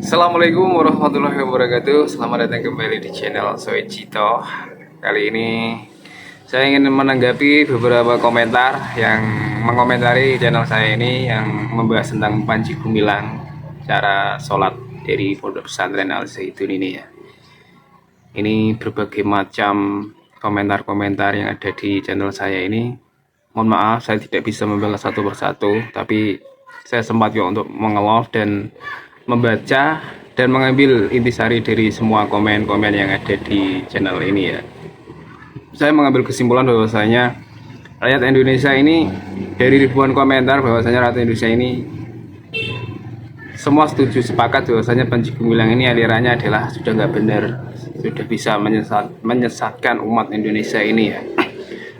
Assalamualaikum warahmatullahi wabarakatuh. Selamat datang kembali di channel Soe Cito. Kali ini saya ingin menanggapi beberapa komentar yang mengomentari channel saya ini yang membahas tentang Panji Gumilang, cara sholat dari Pondok Pesantren Al Zaitun ini ya. Ini berbagai macam komentar-komentar yang ada di channel saya ini. Mohon maaf saya tidak bisa membalas satu persatu, tapi saya sempat ya untuk mengelov dan membaca dan mengambil intisari dari semua komen-komen yang ada di channel ini ya. Saya mengambil kesimpulan bahwasanya rakyat Indonesia ini, dari ribuan komentar, bahwasanya rakyat Indonesia ini semua setuju, sepakat bahwasanya Panji Gumilang ini alirannya adalah sudah nggak benar, sudah bisa menyesatkan umat Indonesia ini ya.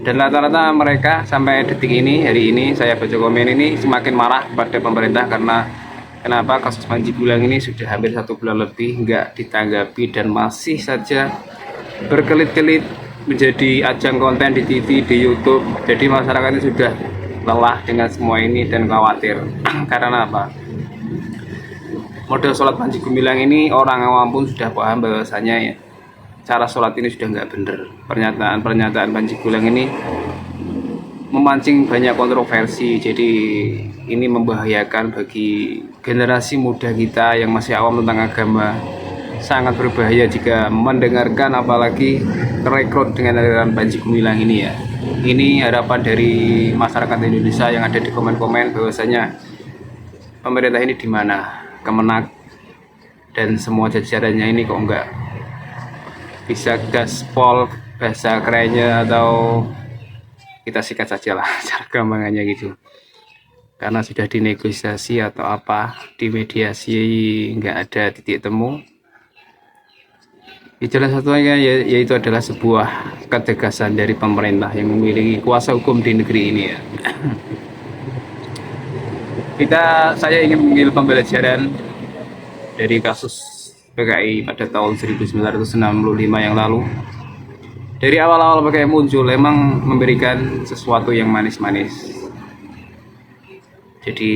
Dan rata-rata mereka sampai detik ini, hari ini saya baca komen ini, semakin marah kepada pemerintah karena kenapa kasus Panji Gumilang ini sudah hampir 1 bulan lebih nggak ditanggapi dan masih saja berkelit-kelit menjadi ajang konten di TV, di YouTube. Jadi masyarakat ini sudah lelah dengan semua ini dan khawatir. Karena apa? Model sholat Panji Gumilang ini orang awam pun sudah paham bahwasanya ya, cara sholat ini sudah nggak benar. Pernyataan Panji Gumilang ini memancing banyak kontroversi, jadi ini membahayakan bagi generasi muda kita yang masih awam tentang agama. Sangat berbahaya jika mendengarkan apalagi terekrut dengan aliran Panji Gumilang ini ya. Ini harapan dari masyarakat Indonesia yang ada di komen-komen bahwasanya pemerintah ini di mana, Kemenak dan semua jajarannya ini kok enggak bisa gaspol bahasa kerennya, atau kita sikat saja lah cara gampangannya gitu, karena sudah dinegosiasi atau apa, dimediasi, nggak ada titik temu. Jalan satunya yaitu adalah sebuah ketegasan dari pemerintah yang memiliki kuasa hukum di negeri ini ya. Saya ingin mengambil pembelajaran dari kasus PKI pada tahun 1965 yang lalu. Dari awal-awal PKI muncul emang memberikan sesuatu yang manis-manis. Jadi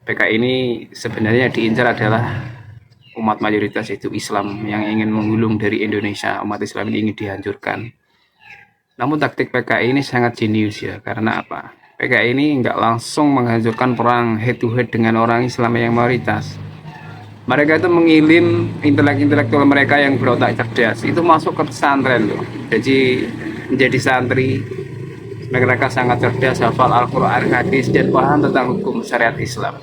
PKI ini sebenarnya diincar adalah umat mayoritas, yaitu Islam, yang ingin menggulung dari Indonesia. Umat Islam ini ingin dihancurkan. Namun taktik PKI ini sangat jenius ya. Karena apa? PKI ini nggak langsung menghancurkan perang head to head dengan orang Islam yang mayoritas. Mereka itu mengirim intelektual mereka yang berotak cerdas itu masuk ke pesantren loh. Jadi menjadi santri. Mereka sangat cerdas, hafal Al-Quran, hadis, dan paham tentang hukum syariat Islam.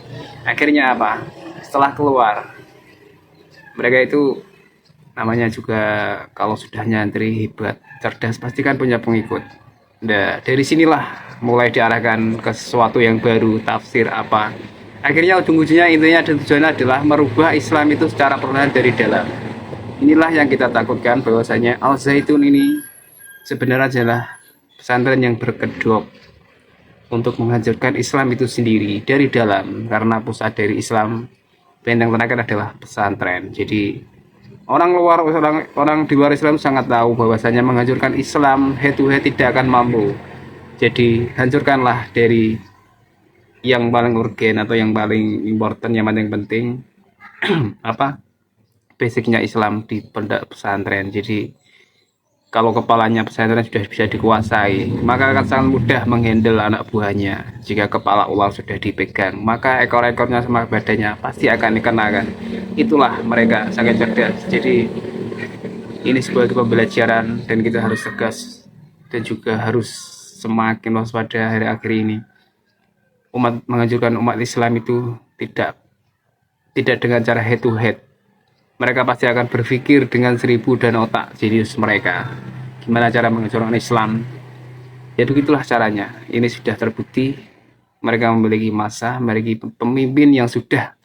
Akhirnya apa? Setelah keluar, mereka itu namanya juga kalau sudah nyantri hebat, cerdas, pasti kan punya pengikut. Nah, dari sinilah mulai diarahkan ke sesuatu yang baru, tafsir apa. Akhirnya ujung-ujungnya intinya dan tujuannya adalah merubah Islam itu secara perlahan dari dalam. Inilah yang kita takutkan, bahwasanya Al Zaitun ini sebenarnya adalah pesantren yang berkedok untuk menghancurkan Islam itu sendiri dari dalam, karena pusat dari Islam, benteng terakhir adalah pesantren. Jadi orang luar, orang di luar Islam sangat tahu bahwasanya menghancurkan Islam head to head tidak akan mampu. Jadi hancurkanlah dari yang paling urgen atau yang paling important, yang paling penting apa, basicnya Islam di pondok pesantren. Jadi kalau kepalanya pesantren sudah bisa dikuasai, maka akan sangat mudah menghandle anak buahnya. Jika kepala ular sudah dipegang, maka ekor-ekornya sama badannya pasti akan dikenakan. Itulah mereka sangat cerdas. Jadi ini sebagai pembelajaran dan kita harus tegas dan juga harus semakin waspada hari akhir ini. Menghancurkan umat Islam itu tidak dengan cara head to head. Mereka pasti akan berpikir dengan 1000 dan otak jenius mereka. Gimana cara menghancurkan Islam? Ya begitulah caranya. Ini sudah terbukti. Mereka memiliki massa, memiliki pemimpin yang sudah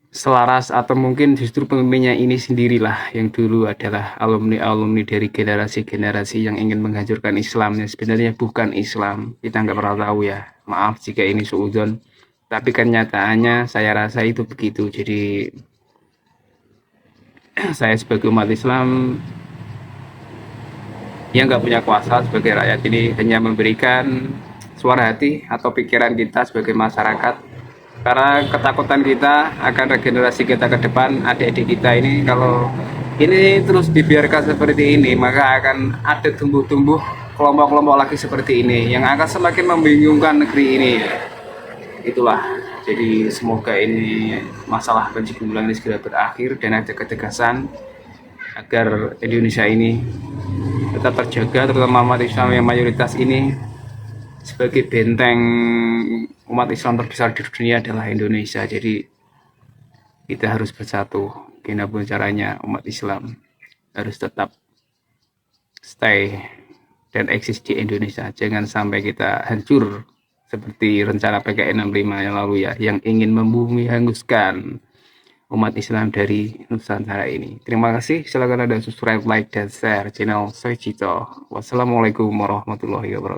selaras, atau mungkin justru pemimpinnya ini sendirilah yang dulu adalah alumni dari generasi-generasi yang ingin menghancurkan Islam. Sebenarnya bukan Islam, kita nggak pernah tahu ya. Maaf jika ini suudzon, tapi kenyataannya saya rasa itu begitu. Jadi saya sebagai umat Islam yang nggak punya kuasa sebagai rakyat ini hanya memberikan suara hati atau pikiran kita sebagai masyarakat Karena ketakutan kita akan regenerasi kita ke depan, adik-adik kita ini kalau ini terus dibiarkan seperti ini, maka akan ada tumbuh-tumbuh kelompok-kelompok lagi seperti ini yang akan semakin membingungkan negeri ini. Itulah. Jadi semoga ini masalah banjir bandang ini segera berakhir dan ada ketegasan agar Indonesia ini tetap terjaga, terutama umat Islam yang mayoritas ini sebagai benteng umat Islam terbesar di dunia adalah Indonesia. Jadi kita harus bersatu. Gimana pun caranya umat Islam harus tetap stay dan eksis di Indonesia. Jangan sampai kita hancur seperti rencana PKN 65 yang lalu ya, yang ingin membumi hanguskan umat Islam dari Nusantara ini. Terima kasih. Silakan ada subscribe, like, dan share channel Soy Cito. Wassalamualaikum warahmatullahi wabarakatuh.